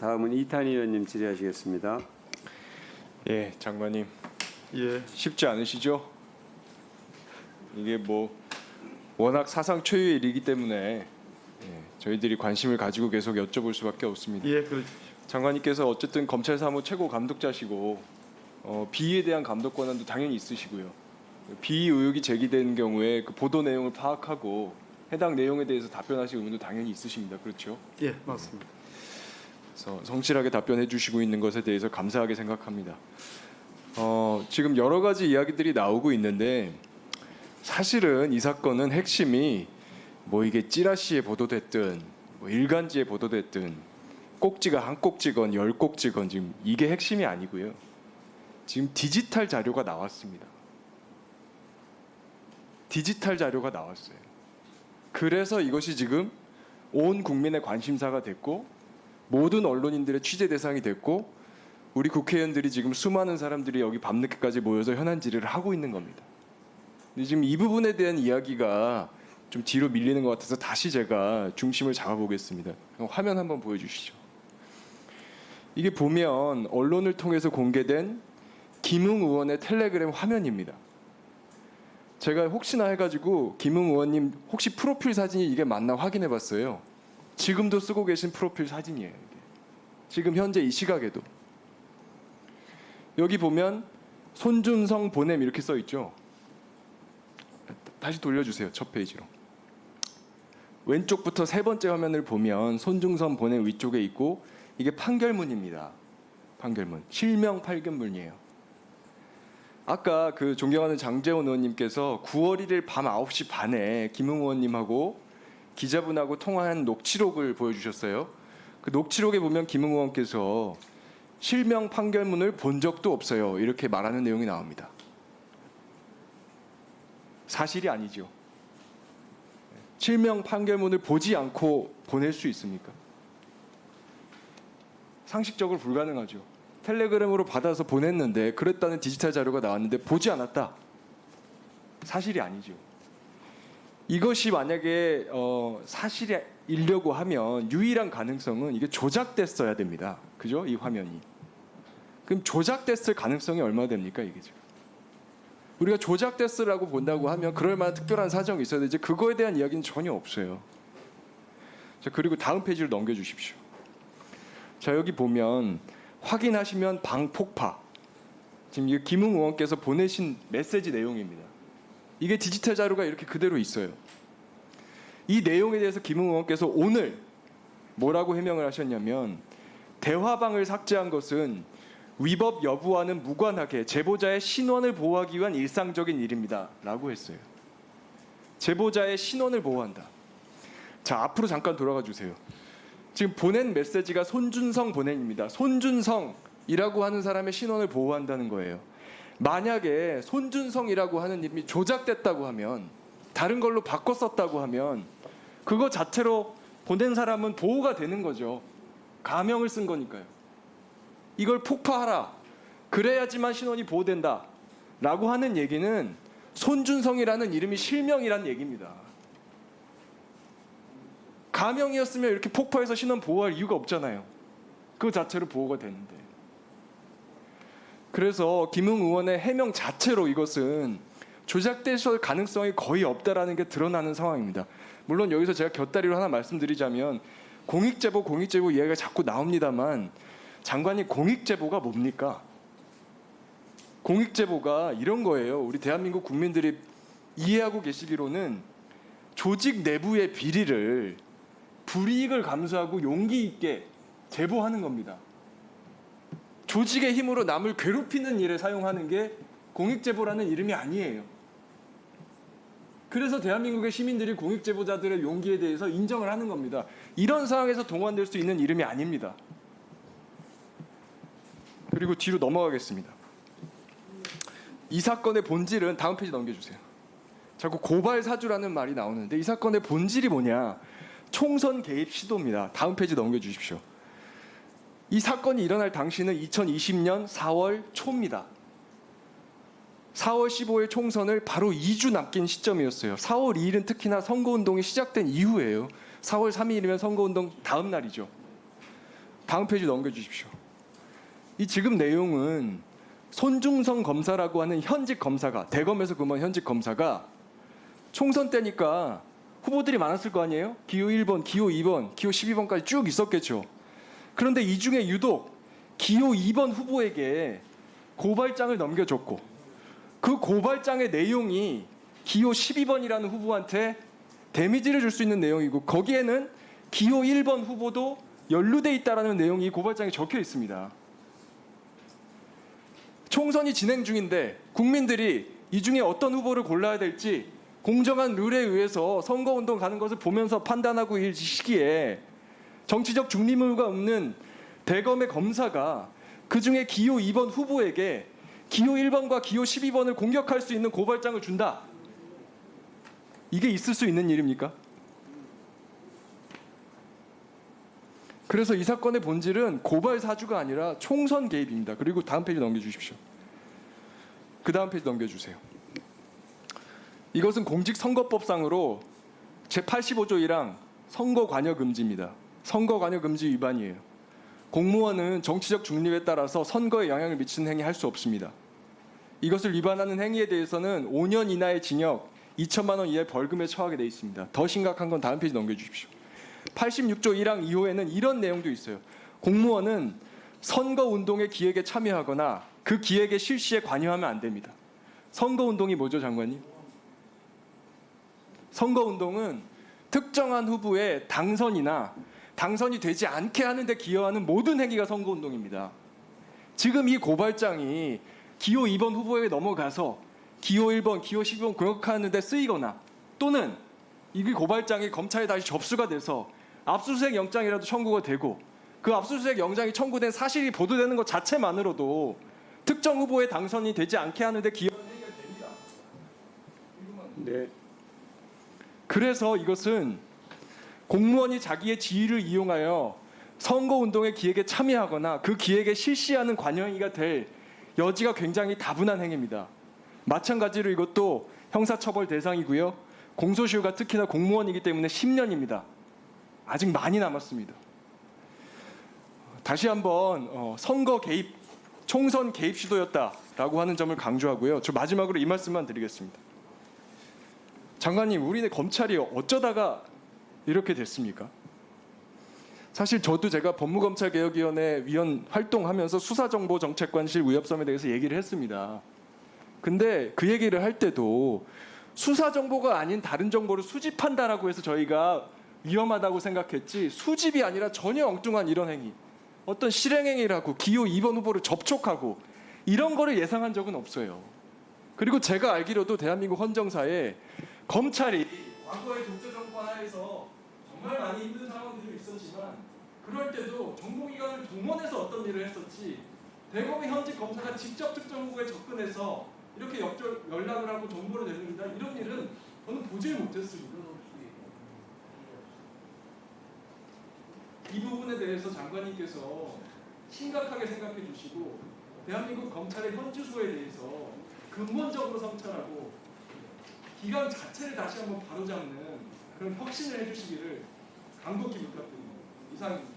다음은 이탄희 의원님 질의하시겠습니다. 예, 장관님. 예. 쉽지 않으시죠? 이게 워낙 사상 초유의 일이기 때문에 저희들이 관심을 가지고 계속 여쭤볼 수밖에 없습니다. 예, 그렇죠. 장관님께서 어쨌든 검찰 사무 최고 감독자시고 비위에 대한 감독 권한도 당연히 있으시고요. 비위 의혹이 제기되는 경우에 그 보도 내용을 파악하고 해당 내용에 대해서 답변하실 의무도 당연히 있으십니다. 그렇죠? 예, 맞습니다. 그래서 성실하게 답변해 주시고 있는 것에 대해서 감사하게 생각합니다. 지금 여러 가지 이야기들이 나오고 있는데 사실은 이 사건은 핵심이 이게 찌라시에 보도됐든 일간지에 보도됐든 꼭지가 한 꼭지건 열 꼭지건 지금 이게 핵심이 아니고요. 지금 디지털 자료가 나왔습니다. 디지털 자료가 나왔어요. 그래서 이것이 지금 온 국민의 관심사가 됐고 모든 언론인들의 취재 대상이 됐고 우리 국회의원들이 지금 수많은 사람들이 여기 밤늦게까지 모여서 현안 질의를 하고 있는 겁니다. 근데 지금 이 부분에 대한 이야기가 좀 뒤로 밀리는 것 같아서 다시 제가 중심을 잡아보겠습니다. 화면 한번 보여주시죠. 이게 보면 언론을 통해서 공개된 김웅 의원의 텔레그램 화면입니다. 제가 혹시나 해가지고 김웅 의원님 혹시 프로필 사진이 이게 맞나 확인해봤어요. 지금도 쓰고 계신 프로필 사진이에요. 이게. 지금 현재 이 시각에도. 여기 보면 손준성 보냄 이렇게 써 있죠. 다시 돌려주세요. 첫 페이지로. 왼쪽부터 세 번째 화면을 보면 손준성 보냄 위쪽에 있고 이게 판결문입니다. 판결문. 실명 판결문이에요. 아까 그 존경하는 장제원 의원님께서 9월 1일 밤 9시 반에 김웅 의원님하고 기자분하고 통화한 녹취록을 보여주셨어요. 그 녹취록에 보면 김웅 의원께서 실명 판결문을 본 적도 없어요. 이렇게 말하는 내용이 나옵니다. 사실이 아니죠. 실명 판결문을 보지 않고 보낼 수 있습니까? 상식적으로 불가능하죠. 텔레그램으로 받아서 보냈는데 그랬다는 디지털 자료가 나왔는데 보지 않았다. 사실이 아니죠. 이것이 만약에 사실이려고 하면 유일한 가능성은 이게 조작됐어야 됩니다. 그죠? 이 화면이. 그럼 조작됐을 가능성이 얼마나 됩니까? 이게 지금. 우리가 조작됐으라고 본다고 하면 그럴 만한 특별한 사정이 있어야 되지 그거에 대한 이야기는 전혀 없어요. 자, 그리고 다음 페이지를 넘겨주십시오. 자, 여기 보면 확인하시면 방폭파. 지금 이 김웅 의원께서 보내신 메시지 내용입니다. 이게 디지털 자료가 이렇게 그대로 있어요. 이 내용에 대해서 김웅 의원께서 오늘 뭐라고 해명을 하셨냐면 대화방을 삭제한 것은 위법 여부와는 무관하게 제보자의 신원을 보호하기 위한 일상적인 일입니다. 라고 했어요. 제보자의 신원을 보호한다. 자, 앞으로 잠깐 돌아가 주세요. 지금 보낸 메시지가 손준성 보냄입니다. 손준성이라고 하는 사람의 신원을 보호한다는 거예요. 만약에 손준성이라고 하는 이름이 조작됐다고 하면 다른 걸로 바꿔 썼다고 하면 그거 자체로 보낸 사람은 보호가 되는 거죠. 가명을 쓴 거니까요. 이걸 폭파하라. 그래야지만 신원이 보호된다. 라고 하는 얘기는 손준성이라는 이름이 실명이라는 얘기입니다. 가명이었으면 이렇게 폭파해서 신원 보호할 이유가 없잖아요. 그 자체로 보호가 되는데. 그래서 김웅 의원의 해명 자체로 이것은 조작됐을 가능성이 거의 없다라는 게 드러나는 상황입니다. 물론 여기서 제가 곁다리로 하나 말씀드리자면 공익제보 이야기가 자꾸 나옵니다만 장관님 공익제보가 뭡니까? 공익제보가 이런 거예요. 우리 대한민국 국민들이 이해하고 계시기로는 조직 내부의 비리를 불이익을 감수하고 용기 있게 제보하는 겁니다. 조직의 힘으로 남을 괴롭히는 일에 사용하는 게 공익제보라는 이름이 아니에요. 그래서 대한민국의 시민들이 공익제보자들의 용기에 대해서 인정을 하는 겁니다. 이런 상황에서 동원될 수 있는 이름이 아닙니다. 그리고 뒤로 넘어가겠습니다. 이 사건의 본질은 다음 페이지 넘겨주세요. 자꾸 고발 사주라는 말이 나오는데 이 사건의 본질이 뭐냐? 총선 개입 시도입니다. 다음 페이지 넘겨주십시오. 이 사건이 일어날 당시는 2020년 4월 초입니다. 4월 15일 총선을 바로 2주 남긴 시점이었어요. 4월 2일은 특히나 선거운동이 시작된 이후예요. 4월 3일이면 선거운동 다음 날이죠. 다음 페이지 넘겨주십시오. 이 지금 내용은 손중성 검사라고 하는 현직 검사가, 대검에서 근무한 현직 검사가 총선 때니까 후보들이 많았을 거 아니에요? 기호 1번, 기호 2번, 기호 12번까지 쭉 있었겠죠. 그런데 이 중에 유독 기호 2번 후보에게 고발장을 넘겨줬고, 그 고발장의 내용이 기호 12번이라는 후보한테 데미지를 줄 수 있는 내용이고, 거기에는 기호 1번 후보도 연루돼 있다라는 내용이 고발장에 적혀 있습니다. 총선이 진행 중인데 국민들이 이 중에 어떤 후보를 골라야 될지 공정한 룰에 의해서 선거운동 가는 것을 보면서 판단하고 있는 시기에 정치적 중립 의무가 없는 대검의 검사가 그중에 기호 2번 후보에게 기호 1번과 기호 12번을 공격할 수 있는 고발장을 준다. 이게 있을 수 있는 일입니까? 그래서 이 사건의 본질은 고발 사주가 아니라 총선 개입입니다. 그리고 다음 페이지 넘겨주십시오. 그 다음 페이지 넘겨주세요. 이것은 공직선거법상으로 제85조 1항 선거관여금지입니다. 선거관여금지 위반이에요. 공무원은 정치적 중립에 따라서 선거에 영향을 미치는 행위 할 수 없습니다. 이것을 위반하는 행위에 대해서는 5년 이하의 징역, 2천만 원 이하의 벌금에 처하게 되어 있습니다. 더 심각한 건 다음 페이지 넘겨주십시오. 86조 1항 2호에는 이런 내용도 있어요. 공무원은 선거운동의 기획에 참여하거나 그 기획의 실시에 관여하면 안 됩니다. 선거운동이 뭐죠, 장관님? 선거운동은 특정한 후보의 당선이나 당선이 되지 않게 하는 데 기여하는 모든 행위가 선거운동입니다. 지금 이 고발장이 기호 2번 후보에게 넘어가서 기호 1번, 기호 12번 공격하는 데 쓰이거나, 또는 이 고발장이 검찰에 다시 접수가 돼서 압수수색 영장이라도 청구가 되고 그 압수수색 영장이 청구된 사실이 보도되는 것 자체만으로도 특정 후보의 당선이 되지 않게 하는 데 기여하는 행위가 됩니다. 네. 그래서 이것은 공무원이 자기의 지위를 이용하여 선거운동의 기획에 참여하거나 그 기획에 실시하는 관여행위가 될 여지가 굉장히 다분한 행위입니다. 마찬가지로 이것도 형사처벌 대상이고요. 공소시효가 특히나 공무원이기 때문에 10년입니다. 아직 많이 남았습니다. 다시 한번 선거 개입, 총선 개입 시도였다라고 하는 점을 강조하고요. 저 마지막으로 이 말씀만 드리겠습니다. 장관님, 우리네 검찰이 어쩌다가 이렇게 됐습니까? 사실 저도 제가 법무검찰개혁위원회 위원 활동하면서 수사정보정책관실 위협성에 대해서 얘기를 했습니다. 근데 그 얘기를 할 때도 수사정보가 아닌 다른 정보를 수집한다라고 해서 저희가 위험하다고 생각했지, 수집이 아니라 전혀 엉뚱한 이런 행위, 어떤 실행행위라고 기호 2번 후보를 접촉하고 이런 거를 예상한 적은 없어요. 그리고 제가 알기로도 대한민국 헌정사에 검찰이 과거의 독재정권 하에서 정말 많이 힘든 상황들이 있었지만 그럴 때도 정보기관을 동원해서 어떤 일을 했었지, 대검의 현직 검사가 직접 특정 후보에 접근해서 이렇게 연락을 하고 정보를 내놓는다, 이런 일은 저는 보질 못했습니다. 이 부분에 대해서 장관님께서 심각하게 생각해 주시고 대한민국 검찰의 현주소에 대해서 근본적으로 성찰하고 기관 자체를 다시 한번 바로잡는 그런 혁신을 해주시기를 간곡히 부탁드립니다. 이상입니다.